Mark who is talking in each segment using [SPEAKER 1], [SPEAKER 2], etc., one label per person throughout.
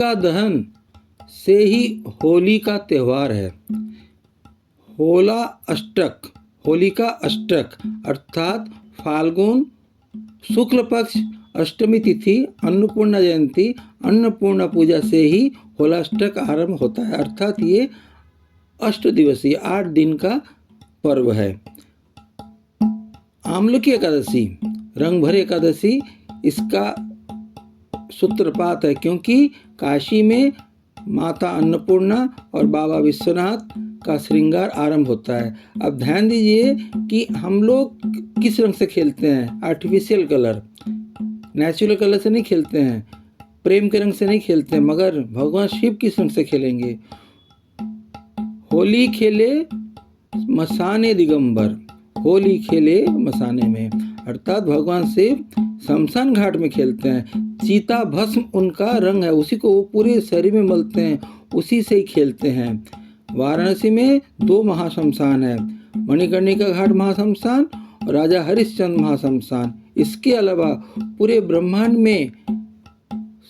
[SPEAKER 1] का दहन से ही होली का त्यौहार है। होलिका अष्टक अर्थात फाल्गुन शुक्ल पक्ष अष्टमी तिथि अन्नपूर्णा जयंती अन्नपूर्णा पूजा से ही होलाष्टक आरंभ होता है, अर्थात ये 8 दिवसीय 8 दिन का पर्व है। आमलकी एकादशी रंग भरे एकादशी इसका सूत्रपात है, क्योंकि काशी में माता अन्नपूर्णा और बाबा विश्वनाथ का श्रृंगार आरंभ होता है। अब ध्यान दीजिए कि हम लोग किस रंग से खेलते हैं। आर्टिफिशियल कलर, नेचुरल कलर से नहीं खेलते हैं, प्रेम के रंग से नहीं खेलते हैं, मगर भगवान शिव किस रंग से खेलेंगे। होली खेले मसाने दिगंबर, होली खेले मसाने में, अर्थात भगवान शिव शमशान घाट में खेलते हैं। चीता भस्म उनका रंग है, उसी को वो पूरे शरीर में मलते हैं, उसी से ही खेलते हैं। वाराणसी में 2 महाशमशान है, मणिकर्णिका घाट महाशमशान और राजा हरिश्चंद्र महाशमशान। इसके अलावा पूरे ब्रह्मांड में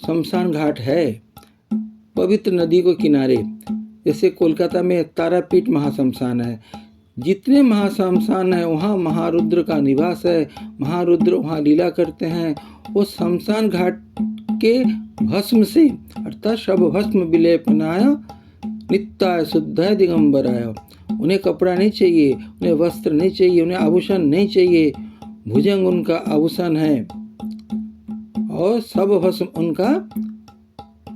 [SPEAKER 1] शमशान घाट है पवित्र नदी को किनारे। जैसे कोलकाता में तारापीठ महाशमशान है। जितने महाशमशान है वहाँ महारुद्र का निवास है, महारुद्र वहाँ लीला करते हैं। वो शमशान घाट के भस्म से अर्थात शव भस्म विलेपनाय नित्याय शुद्धाय दिगंबराय। उन्हें कपड़ा नहीं चाहिए, उन्हें वस्त्र नहीं चाहिए, उन्हें आभूषण नहीं चाहिए, भुजंग उनका आभूषण है और सब भस्म उनका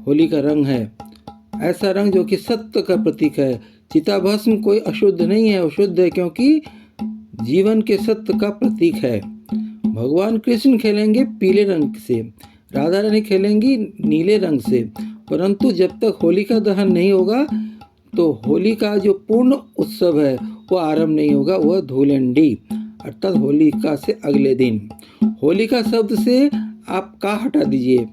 [SPEAKER 1] होली का रंग है, ऐसा रंग जो कि सत्य का प्रतीक है। चिता भस्म कोई अशुद्ध नहीं है, अशुद्ध है क्योंकि जीवन के सत्य का प्रतीक है। भगवान कृष्ण खेलेंगे पीले रंग से, राधा रानी खेलेंगी नीले रंग से, परंतु जब तक होलिका दहन नहीं होगा तो होली का जो पूर्ण उत्सव है वो आरंभ नहीं होगा। वह धूलंडी अर्थात होलिका से अगले दिन। होलिका शब्द से आप का हटा दीजिए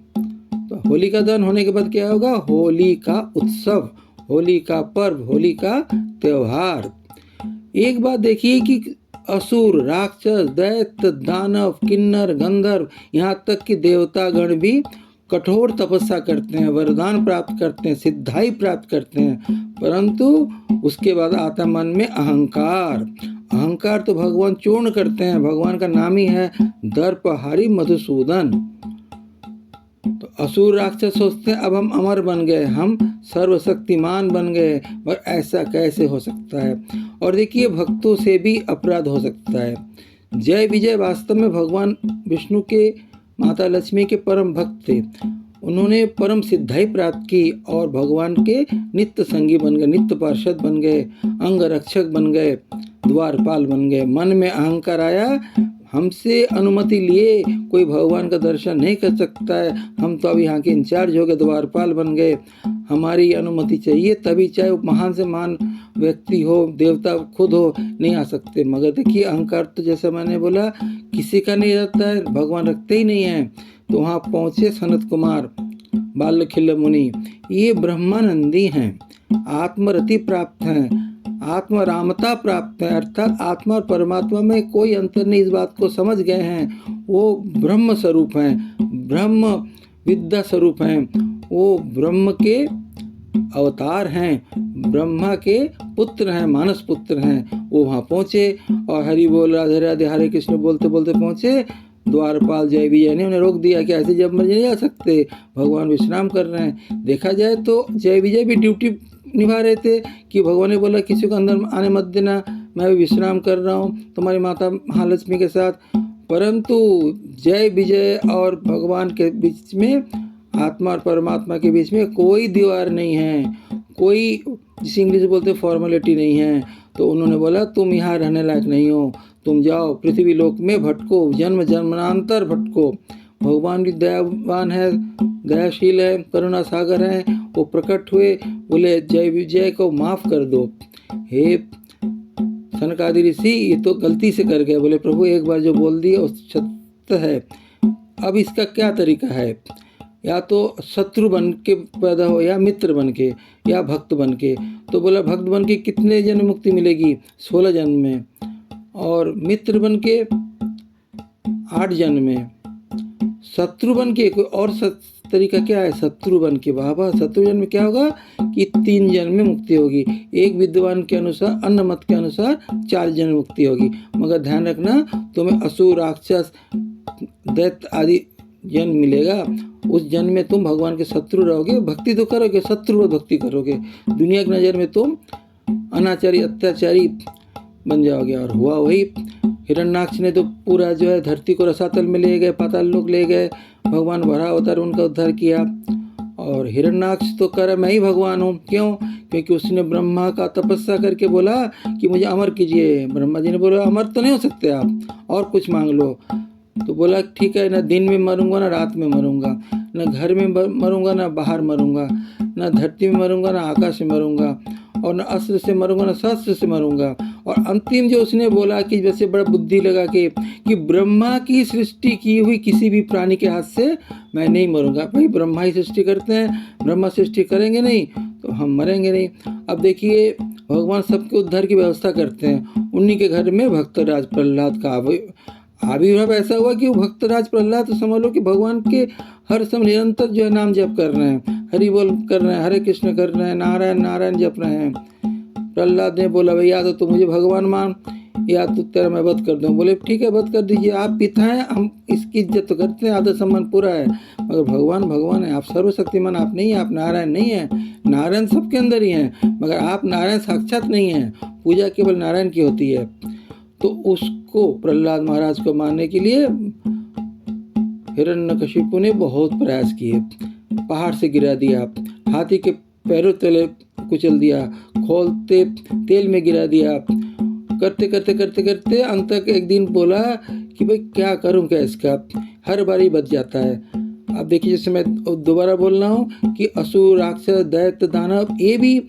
[SPEAKER 1] तो होलिका दहन होने के बाद क्या होगा, होली का उत्सव, होली का पर्व, होली का त्योहार। एक बात देखिए कि असुर, राक्षस, दैत्य, दानव, किन्नर, गंधर्व, यहाँ तक कि देवतागण भी कठोर तपस्या करते हैं, वरदान प्राप्त करते हैं, सिद्धाई प्राप्त करते हैं, परंतु उसके बाद आता मन में अहंकार। अहंकार तो भगवान चूर्ण करते हैं। भगवान का नाम ही है दर्पहारी मधुसूदन। तो असुर राक्षस सोचते हैं अब हम अमर बन गए, हम सर्वशक्तिमान बन गए, पर ऐसा कैसे हो सकता है। और देखिए भक्तों से भी अपराध हो सकता है। जय विजय वास्तव में भगवान विष्णु के माता लक्ष्मी के परम भक्त थे। उन्होंने परम सिद्धाई प्राप्त की और भगवान के नित्य संगी बन गए, नित्य पार्षद बन गए, अंग रक्षक बन गए, द्वारपाल बन गए। मन में अहंकार आया, हमसे अनुमति लिए कोई भगवान का दर्शन नहीं कर सकता है, हम तो अब यहाँ के इंचार्ज हो गए, द्वारपाल बन गए, हमारी अनुमति चाहिए तभी, चाहे वो महान से महान व्यक्ति हो, देवता खुद हो, नहीं आ सकते। मगर देखिए अहंकार तो जैसा मैंने बोला किसी का नहीं रहता है, भगवान रखते ही नहीं है। तो वहाँ पहुँचे सनत कुमार बालखिल्य मुनि, ये ब्रह्मानंदी हैं, आत्मरति प्राप्त हैं, आत्मरामता प्राप्त है, अर्थात आत्मा और परमात्मा में कोई अंतर नहीं, इस बात को समझ गए हैं। वो ब्रह्म स्वरूप हैं, ब्रह्म विद्या स्वरूप हैं, वो ब्रह्म के अवतार हैं, ब्रह्मा के पुत्र हैं, मानस पुत्र हैं। वो वहाँ पहुँचे और हरि बोल राधे राधे हरे कृष्ण बोलते बोलते पहुँचे। द्वारपाल जय विजय ने उन्हें रोक दिया कि ऐसे जब मर्जी नहीं आ सकते, भगवान विश्राम कर रहे हैं। देखा जाए तो जय विजय भी ड्यूटी निभा रहे थे कि भगवान ने बोला किसी को अंदर आने मत देना, मैं भी विश्राम कर रहा हूँ तुम्हारी माता महालक्ष्मी के साथ। परंतु जय विजय और भगवान के बीच में, आत्मा और परमात्मा के बीच में कोई दीवार नहीं है, कोई जिसे इंग्लिश बोलते फॉर्मेलिटी नहीं है। तो उन्होंने बोला तुम यहाँ रहने लायक नहीं हो, तुम जाओ पृथ्वी लोक में भटको, जन्म जन्मांतर भटको। भगवान भी दयावान है, दयाशील है, करुणा सागर है। वो प्रकट हुए, बोले जय विजय को माफ कर दो। हे सनकादि ऋषि ये तो गलती से कर गए, बोले प्रभु एक बार जो बोल दिए वो सत्य है, अब इसका क्या तरीका है, या तो शत्रु बन के पैदा हो या मित्र बन के या भक्त बन के। तो बोला भक्त बन के कितने जन्म मुक्ति मिलेगी, 16 जन्म में, और मित्र बन के 8 जन्म में, शत्रुघ्न के कोई और तरीका क्या है? शत्रुघ्न के बाबा शत्रुघ्न में क्या होगा कि 3 जन्म में मुक्ति होगी। एक विद्वान के अनुसार, अन्य मत के अनुसार 4 जन्म में मुक्ति होगी। मगर ध्यान रखना, तुम्हें असुर, राक्षस, दैत्य आदि जन्म मिलेगा। उस जन्म में तुम भगवान के शत्रु रहोगे, भक्ति तो करोगे, शत्रु भक्ति करोगे। दुनिया की नज़र में तुम अनाचारी, अत्याचारी बन जाओगे। और हुआ वही। हिरण्याक्ष ने तो पूरा जो है धरती को रसातल में ले गए, पाताल लोक ले गए, भगवान वराह अवतार उनका उद्धार किया। और हिरण्याक्ष तो कर मैं ही भगवान हूँ। क्यों? क्योंकि उसने ब्रह्मा का तपस्या करके बोला कि मुझे अमर कीजिए। ब्रह्मा जी ने बोला अमर तो नहीं हो सकते आप, और कुछ मांग लो। तो बोला ठीक है, ना दिन में मरूंगा ना रात में मरूंगा, ना घर में मरूंगा ना बाहर मरूंगा, ना धरती में मरूंगा ना आकाश में मरूंगा, और न अस्त्र से मरूंगा ना शस्त्र से मरूंगा। और अंतिम जो उसने बोला कि वैसे बड़ा बुद्धि लगा के कि ब्रह्मा की सृष्टि की हुई किसी भी प्राणी के हाथ से मैं नहीं मरूंगा। भाई ब्रह्मा ही सृष्टि करते हैं, ब्रह्मा सृष्टि करेंगे नहीं तो हम मरेंगे नहीं। अब देखिए भगवान सबके उद्धार की व्यवस्था करते हैं। उन्हीं के घर में भक्तराज प्रहलाद का आविर्भाव ऐसा हुआ कि वो भक्तराज प्रहलाद, तो समझ लो कि भगवान के हर समय निरंतर जो है नाम जप कर रहे हैं, हरि बोल कर रहे हैं, हरे कृष्ण कर रहे हैं, नारायण नारायण जप रहे हैं। प्रहलाद ने बोला भाई या तो मुझे भगवान मान, या तो तेरा मैं वध कर दूं। बोले ठीक है वध कर दीजिए, आप पिता हैं, हम इसकी इज्जत तो करते हैं, आदर सम्मान पूरा है, मगर भगवान भगवान है, आप सर्वशक्तिमान आप नहीं हैं, आप नारायण नहीं हैं। नारायण सबके अंदर ही हैं, मगर आप नारायण साक्षात नहीं हैं, पूजा केवल नारायण की होती है। तो उसको प्रहलाद महाराज को मारने के लिए हिरण्यकशिपु ने बहुत प्रयास किए। पहाड़ से गिरा दिया, हाथी के पैरों तले कुचल दिया, खोलते तेल में गिरा दिया, करते करते करते करते अंत तक एक दिन बोला कि भाई क्या करूं, क्या इसका, हर बार ही बच जाता है। अब देखिए जैसे मैं दोबारा बोल रहा हूँ कि असुर, राक्षस, दैत्य, दानव ये भी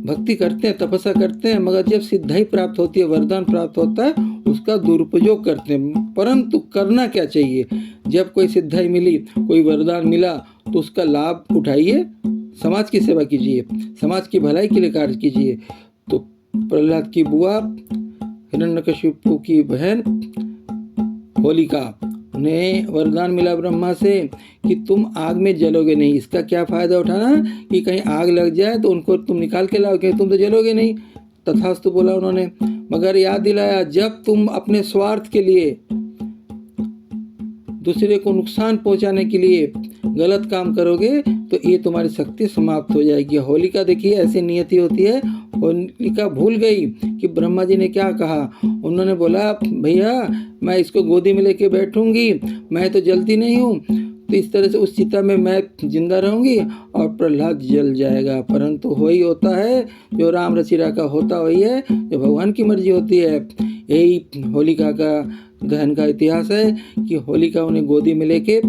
[SPEAKER 1] भक्ति करते हैं, तपस्या करते हैं, मगर जब सिद्धाई प्राप्त होती है, वरदान प्राप्त होता है, उसका दुरुपयोग करते हैं। परंतु करना क्या चाहिए? जब कोई सिद्धाई मिली, कोई वरदान मिला, तो उसका लाभ उठाइए, समाज की सेवा कीजिए, समाज की भलाई के लिए कार्य कीजिए। तो प्रहलाद की बुआ, हिरण्यकशिपु की बहन होलिका, उन्हें वरदान मिला ब्रह्मा से कि तुम आग में जलोगे नहीं। इसका क्या फायदा उठाना कि कहीं आग लग जाए तो उनको तुम निकाल के लाओगे, तुम तो जलोगे नहीं। तथास्तु बोला उन्होंने, मगर याद दिलाया जब तुम अपने स्वार्थ के लिए, दूसरे को नुकसान पहुंचाने के लिए गलत काम करोगे तो ये तुम्हारी शक्ति समाप्त हो जाएगी। होलिका देखिए ऐसी नियति होती है। होलिका भूल गई कि ब्रह्मा जी ने क्या कहा। उन्होंने बोला भैया मैं इसको गोदी में लेके बैठूंगी, मैं तो जलती नहीं हूँ, तो इस तरह से उस चिता में मैं जिंदा रहूंगी और प्रहलाद जल जाएगा। परंतु वही होता है जो राम रचिरा का होता वही है, जो भगवान की मर्जी होती है। यही होलिका का दहन का इतिहास है कि होलिका उन्हें गोदी में लेके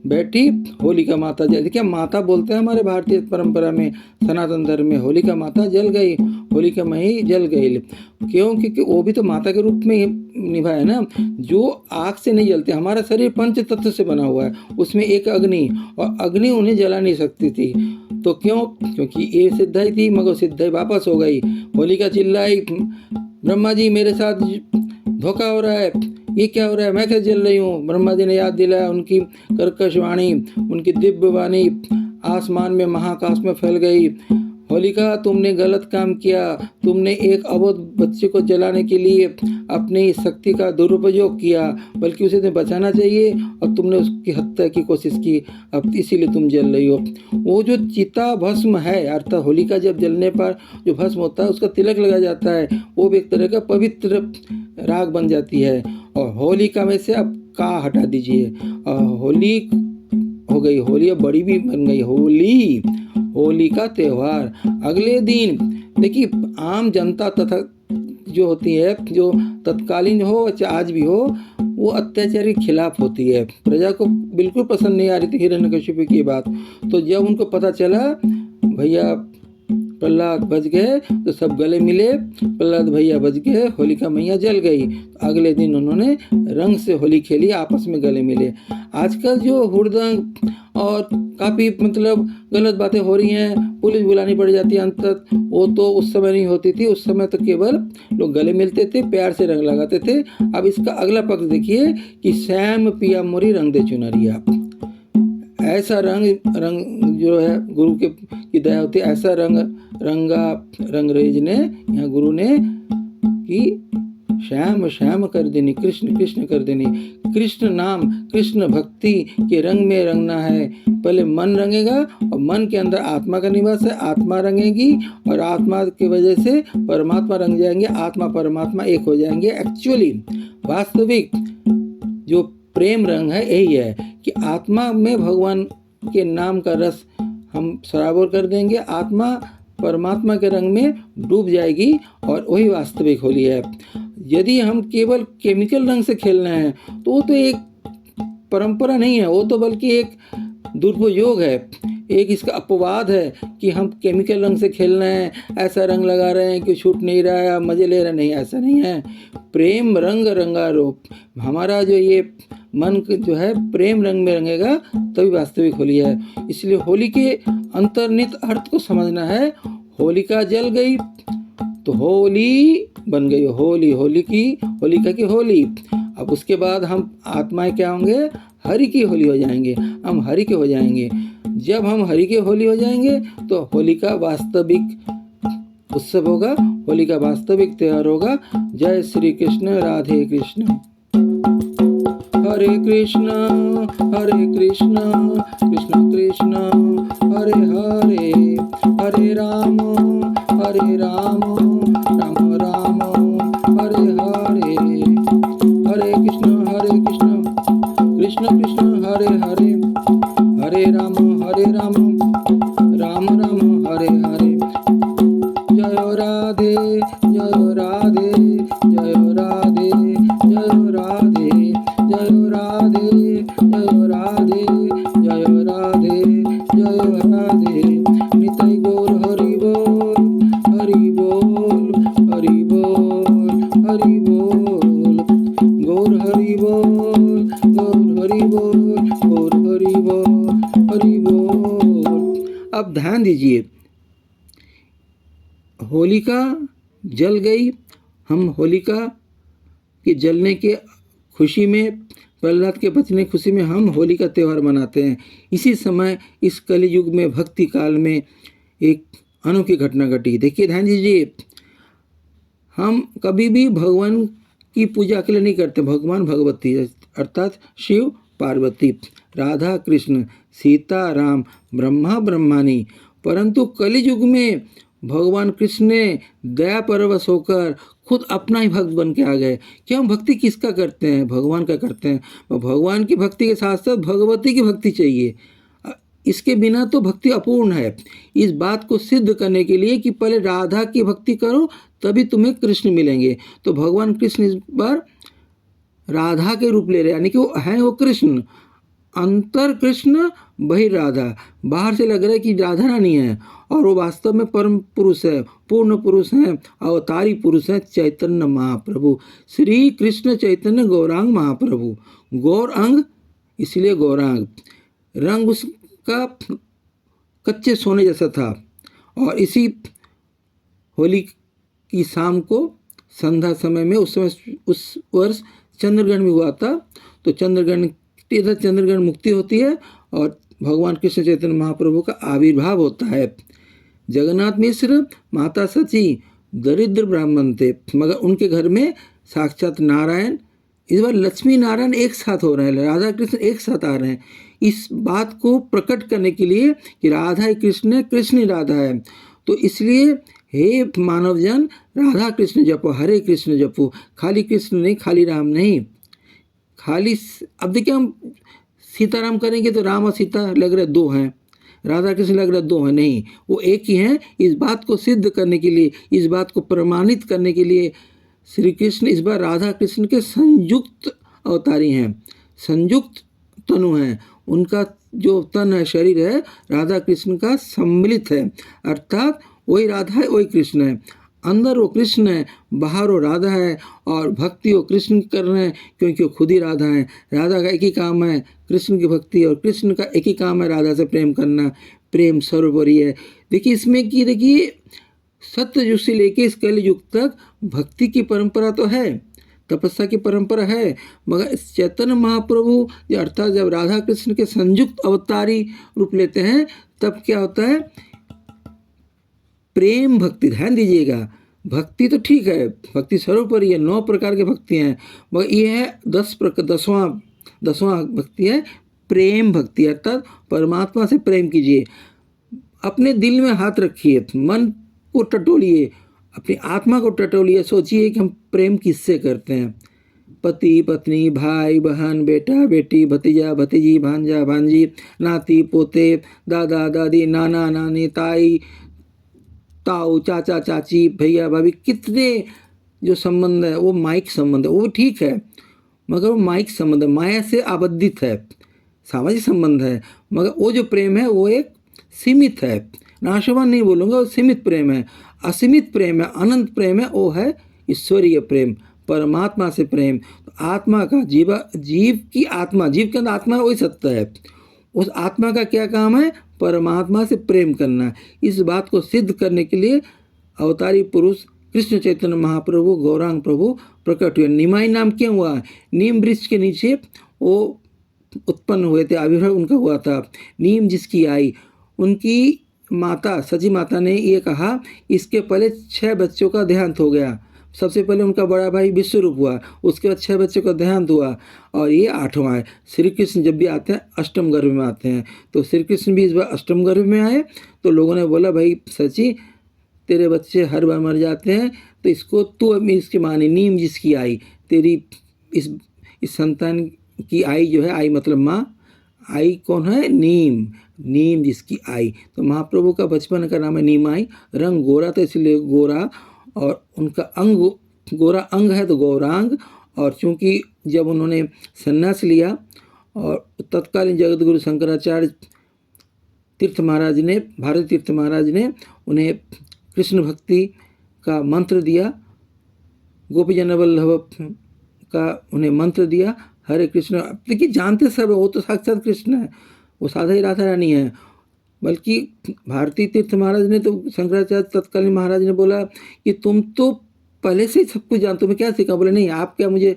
[SPEAKER 1] बैठी, होलिका माता जल, देखिए माता बोलते हैं हमारे भारतीय परंपरा में, सनातन धर्म में, होलिका माता जल गई, होलिका मही जल गई। क्यों? क्योंकि वो भी तो माता के रूप में निभाए ना। जो आग से नहीं जलते, हमारा शरीर पंच तत्व से बना हुआ है, उसमें एक अग्नि, और अग्नि उन्हें जला नहीं सकती थी। तो क्यों? क्योंकि ये सिद्धाई थी, मगर सिद्धाई वापस हो गई। होलिका चिल्लाई ब्रह्मा जी मेरे साथ धोखा हो रहा है, ये क्या हो रहा है, मैं कैसे जल रही हूँ। ब्रह्मा जी ने याद दिलाया, उनकी कर्कश वाणी, उनकी दिव्य वाणी आसमान में, महाकाश में फैल गई। होलिका तुमने गलत काम किया, तुमने एक अबोध बच्चे को जलाने के लिए अपनी शक्ति का दुरुपयोग किया, बल्कि उसे बचाना चाहिए और तुमने उसकी हत्या की कोशिश की, अब इसीलिए तुम जल रही हो। वो जो चिता भस्म है, अर्थात होलिका जब जलने पर जो भस्म होता है उसका तिलक लगा जाता है, वो भी एक तरह का पवित्र राग बन जाती है। और होलिका में से अब का हटा दीजिए, होली हो गई, होली अब बड़ी भी बन गई, होली, होली का त्यौहार। अगले दिन देखिए आम जनता तथा जो होती है, जो तत्कालीन हो चाहे आज भी हो, वो अत्याचार के खिलाफ होती है। प्रजा को बिल्कुल पसंद नहीं आ रही थी हिरण्यकशिपु की बात। तो जब उनको पता चला भैया प्रहलाद बच गए तो सब गले मिले, प्रहलाद भैया बच गए, होलिका मैया जल गई। तो अगले दिन उन्होंने रंग से होली खेली, आपस में गले मिले। आजकल जो हुड़दंग और काफ़ी मतलब गलत बातें हो रही हैं, पुलिस बुलानी पड़ जाती है अंतत, वो तो उस समय नहीं होती थी। उस समय तो केवल लोग गले मिलते थे, प्यार से रंग लगाते थे। अब इसका अगला पक्ष देखिए कि श्याम पिया मोरी रंग दे चुनरिया। ऐसा रंग जो है गुरु के की दया होती है, ऐसा रंगरेज ने यहाँ गुरु ने कि श्याम श्याम कर देनी, कृष्ण कृष्ण कर देनी। कृष्ण नाम, कृष्ण भक्ति के रंग में रंगना है। पहले मन रंगेगा और मन के अंदर आत्मा का निवास है, आत्मा रंगेगी और आत्मा की वजह से परमात्मा रंग जाएंगे, आत्मा परमात्मा एक हो जाएंगे। एक्चुअली वास्तविक जो प्रेम रंग है यही है कि आत्मा में भगवान के नाम का रस हम सराबोर कर देंगे, आत्मा परमात्मा के रंग में डूब जाएगी और वही वास्तविक होली है। यदि हम केवल केमिकल रंग से खेलना है तो वो तो एक परंपरा नहीं है, वो तो बल्कि एक दुरुपयोग है, एक इसका अपवाद है कि हम केमिकल रंग से खेलना है, ऐसा रंग लगा रहे हैं कि छूट नहीं रहा है, मजे ले रहे नहीं, ऐसा नहीं है। प्रेम रंग रंगारोप, हमारा जो ये मन जो है प्रेम रंग में रंगेगा तभी वास्तविक होली है। इसलिए होली के अंतर्निहित अर्थ को समझना है। होलिका जल गई तो होली बन गई होली, होलिका की होली। अब उसके बाद हम आत्माएं क्या होंगे, हरि की होली हो जाएंगे, हम हरि के हो जाएंगे। जब हम हरि के होली हो जाएंगे तो होली का वास्तविक उत्सव होगा, होली का वास्तविक त्योहार होगा। जय श्री कृष्ण, राधे कृष्ण। हरे कृष्ण कृष्ण कृष्ण हरे हरे, हरे राम राम राम हरे हरे, हरे कृष्ण कृष्ण कृष्ण हरे हरे, हरे राम राम राम हरे हरे। जय राधे जय राधे जय राधे जय राधे जय राधे जय राधे जय राधे जय राधे। निताई गौर हरि बोल हरि बोल हरि बोल हरि बोल, गौर हरि बोल गौर हरि बोल गौर हरि बोल हरि बोल। अब ध्यान दीजिए, होलिका जल गई, हम होलिका के जलने के खुशी में, प्रहलाद के बचने की खुशी में हम होली का त्यौहार मनाते हैं। इसी समय इस कलयुग में भक्ति काल में एक अनोखी घटना घटी। देखिए ध्यान दीजिए, हम कभी भी भगवान की पूजा अकेले नहीं करते, भगवान भगवती अर्थात शिव पार्वती, राधा कृष्ण, सीता राम, ब्रह्मा ब्रह्मानी। परंतु कलयुग में भगवान कृष्ण ने दया परवश होकर खुद अपना ही भक्त बन के आ गए। क्या हम भक्ति किसका करते हैं, भगवान का करते हैं। और भगवान की भक्ति के साथ साथ भगवती की भक्ति चाहिए, इसके बिना तो भक्ति अपूर्ण है। इस बात को सिद्ध करने के लिए कि पहले राधा की भक्ति करो तभी तुम्हें कृष्ण मिलेंगे, तो भगवान कृष्ण इस बार राधा के रूप ले रहे, यानी कि वो है वो कृष्ण, अंतर कृष्ण बहिर राधा। बाहर से लग रहा है कि राधा रानी है और वो वास्तव में परम पुरुष है, पूर्ण पुरुष हैं, अवतारी पुरुष हैं, चैतन्य महाप्रभु, श्री कृष्ण चैतन्य गौरांग महाप्रभु। गौरांग इसलिए गौरांग, रंग उसका कच्चे सोने जैसा था। और इसी होली की शाम को संध्या समय में उस वर्ष चंद्रग्रहण भी हुआ था। तो चंद्रग्रहण, इधर चंद्रग्रहण मुक्ति होती है और भगवान कृष्ण चैतन्य महाप्रभु का आविर्भाव होता है। जगन्नाथ मिश्र, माता सची दरिद्र ब्राह्मण थे, मगर उनके घर में साक्षात नारायण, इस बार लक्ष्मी नारायण एक साथ हो रहे हैं, राधा कृष्ण एक साथ आ रहे हैं। इस बात को प्रकट करने के लिए कि राधा ही कृष्ण है, कृष्ण ही राधा है। तो इसलिए हे मानवजन, राधा कृष्ण जपो, हरे कृष्ण जपो, खाली कृष्ण नहीं, खाली राम नहीं, खाली। अब देखिए हम सीताराम करेंगे तो राम और सीता लग रहे दो हैं, राधा कृष्ण लग रहे दो हैं, नहीं, वो एक ही हैं। इस बात को सिद्ध करने के लिए, इस बात को प्रमाणित करने के लिए श्री कृष्ण इस बार राधा कृष्ण के संयुक्त अवतारी हैं, संयुक्त तनु हैं। उनका जो तन है, शरीर है, राधा कृष्ण का सम्मिलित है, अर्थात वही राधा है, वही कृष्ण है। अंदर वो कृष्ण है, बाहर वो राधा है, और भक्ति वो कृष्ण कर रहे हैं क्योंकि वो खुद ही राधा है। राधा का एक ही काम है कृष्ण की भक्ति, और कृष्ण का एक ही काम है राधा से प्रेम करना। प्रेम सर्वोपरि है। देखिए इसमें कि देखिए सत्य युग से लेके इस कलि युग तक भक्ति की परंपरा तो है, तपस्या की परंपरा है, मगर इस चैतन्य महाप्रभु अर्थात जब राधा कृष्ण के संयुक्त अवतारी रूप लेते हैं तब क्या होता है, प्रेम भक्ति। ध्यान दीजिएगा, भक्ति तो ठीक है, भक्ति सर्वोपरि है, 9 प्रकार की भक्ति हैं, मगर ये है 10वां भक्ति है प्रेम भक्ति, अर्थात परमात्मा से प्रेम कीजिए। अपने दिल में हाथ रखिए, मन को टटोलिए, अपनी आत्मा को टटोलिए, सोचिए कि हम प्रेम किससे करते हैं। पति पत्नी, भाई बहन, बेटा बेटी, भतीजा भतीजी, भांजा भांजी, नाती पोते, दादा दादी, नाना नानी, ताई ताऊ, चाचा चाची, भैया भाभी, कितने जो संबंध है वो माइक संबंध है, वो ठीक है, मगर वो माइक संबंध है, माया से आबद्धित है, सामाजिक संबंध है। मगर वो जो प्रेम है वो एक सीमित है, नाशवान नहीं बोलूँगा, वो सीमित प्रेम है, असीमित प्रेम है, अनंत प्रेम है, वो है ईश्वरीय प्रेम, परमात्मा से प्रेम। तो आत्मा का जीव की आत्मा, जीव के अंदर आत्मा वही सत्य है, उस आत्मा का क्या काम है, परमात्मा से प्रेम करना। इस बात को सिद्ध करने के लिए अवतारी पुरुष कृष्ण चैतन्य महाप्रभु गौरांग प्रभु प्रकट हुए। निमाई नाम क्यों हुआ, नीम वृक्ष के नीचे वो उत्पन्न हुए थे, आविर्भाव उनका हुआ था। नीम जिसकी आई, उनकी माता सची माता ने ये कहा, इसके पहले 6 बच्चों का देहांत हो गया। सबसे पहले उनका बड़ा भाई विश्वरूप हुआ, उसके बाद 6 बच्चों का देहांत हुआ, और ये 8वां है। श्री कृष्ण जब भी आते हैं अष्टम गर्भ में आते हैं, तो श्री कृष्ण भी इस बार अष्टम गर्भ में आए। तो लोगों ने बोला, भाई सची तेरे बच्चे हर बार मर जाते हैं, तो इसको तू इसकी मानी, नीम जिसकी आई, तेरी इस संतान की आई जो है, आई मतलब माँ, आई कौन है, नीम, नीम जिसकी आई। तो महाप्रभु का बचपन का नाम है नीमाई। रंग गोरा था इसलिए गोरा, और उनका अंग गोरा अंग है तो गौरांग। और चूंकि जब उन्होंने संन्यास लिया, और तत्कालीन जगत गुरु शंकराचार्य तीर्थ महाराज ने, भारत तीर्थ महाराज ने उन्हें कृष्ण भक्ति का मंत्र दिया, गोपी जन वल्लभ का उन्हें मंत्र दिया, हरे कृष्ण। देखिए जानते सब है, वो तो साक्षात कृष्ण है, वो साधा ही राधा रानी है। बल्कि भारती तीर्थ महाराज ने तो शंकराचार्य तत्कालीन महाराज ने बोला कि तुम तो पहले से ही सब कुछ जानते हो, मैं क्या सीखा। बोले नहीं, आप क्या मुझे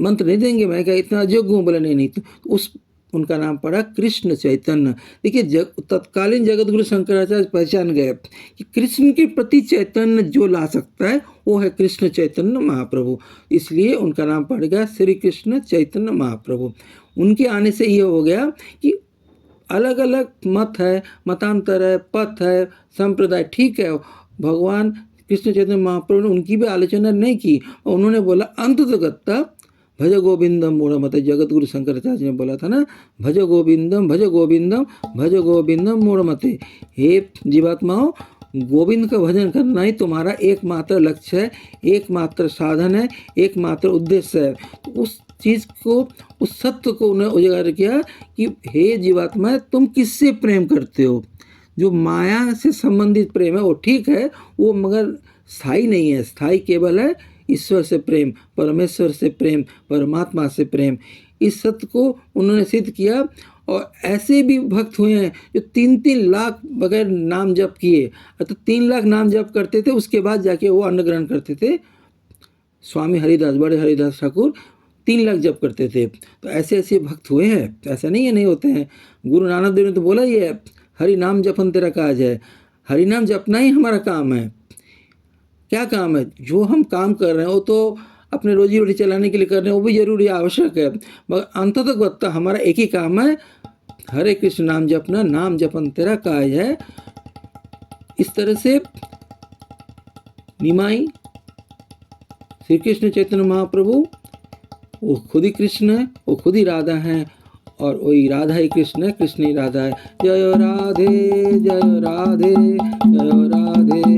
[SPEAKER 1] मंत्र नहीं देंगे, मैं क्या इतना अयोग्य हूँ। बोले नहीं, तो उस उनका नाम पड़ा कृष्ण चैतन्य। देखिए तत्कालीन जगत गुरु शंकराचार्य पहचान गए कि कृष्ण के प्रति चैतन्य जो ला सकता है वो है कृष्ण चैतन्य महाप्रभु, इसलिए उनका नाम पड़ गया श्री कृष्ण चैतन्य महाप्रभु। उनके आने से ये हो गया कि अलग अलग मत है, मतांतर है, पथ है, संप्रदाय, ठीक है, भगवान कृष्ण चैतन्य महाप्रभु ने उनकी भी आलोचना नहीं की। और उन्होंने बोला अंततगत्ता भज गोविंदम मूढ़मते, जगत गुरु शंकराचार्य ने बोला था ना, भज गोविंदम भज गोविंदम भज गोविंदम मूढ़मते। हे जीवात्माओं, गोविंद का भजन करना ही तुम्हारा एकमात्र लक्ष्य है, एकमात्र साधन है, एकमात्र उद्देश्य है। तो उस चीज़ को, उस सत्य को उन्हें उजागर किया कि हे जीवात्मा, तुम किससे प्रेम करते हो। जो माया से संबंधित प्रेम है वो ठीक है, वो मगर स्थायी नहीं है, स्थायी केवल है ईश्वर से प्रेम, परमेश्वर से प्रेम, परमात्मा से प्रेम। इस सत्य को उन्होंने सिद्ध किया। और ऐसे भी भक्त हुए हैं जो 3-3 लाख बगैर नाम जप किए, अर्थात 3 लाख नाम जप करते थे, उसके बाद जाके वो अन्न ग्रहण करते थे। स्वामी हरिदास, बड़े हरिदास ठाकुर 3 लाख जप करते थे। तो ऐसे ऐसे भक्त हुए हैं, ऐसा नहीं है नहीं होते हैं। गुरु नानक देव ने तो बोला ही है, हरि नाम जपन तेरा काज है। हरि नाम जपना ही हमारा काम है। क्या काम है, जो हम काम कर रहे हैं वो तो अपने रोजी रोटी चलाने के लिए कर रहे हैं, वो भी जरूरी आवश्यक है, मगर अंततः हमारा एक ही काम है, हरे कृष्ण नाम जपना, नाम जपन तेरा काज है। इस तरह से निमाई श्री कृष्ण चैतन्य महाप्रभु वो खुद ही कृष्ण है, वो खुद ही राधा है, और वही राधा ही कृष्ण है, कृष्ण ही राधा है। जय राधे जय राधे जय राधे।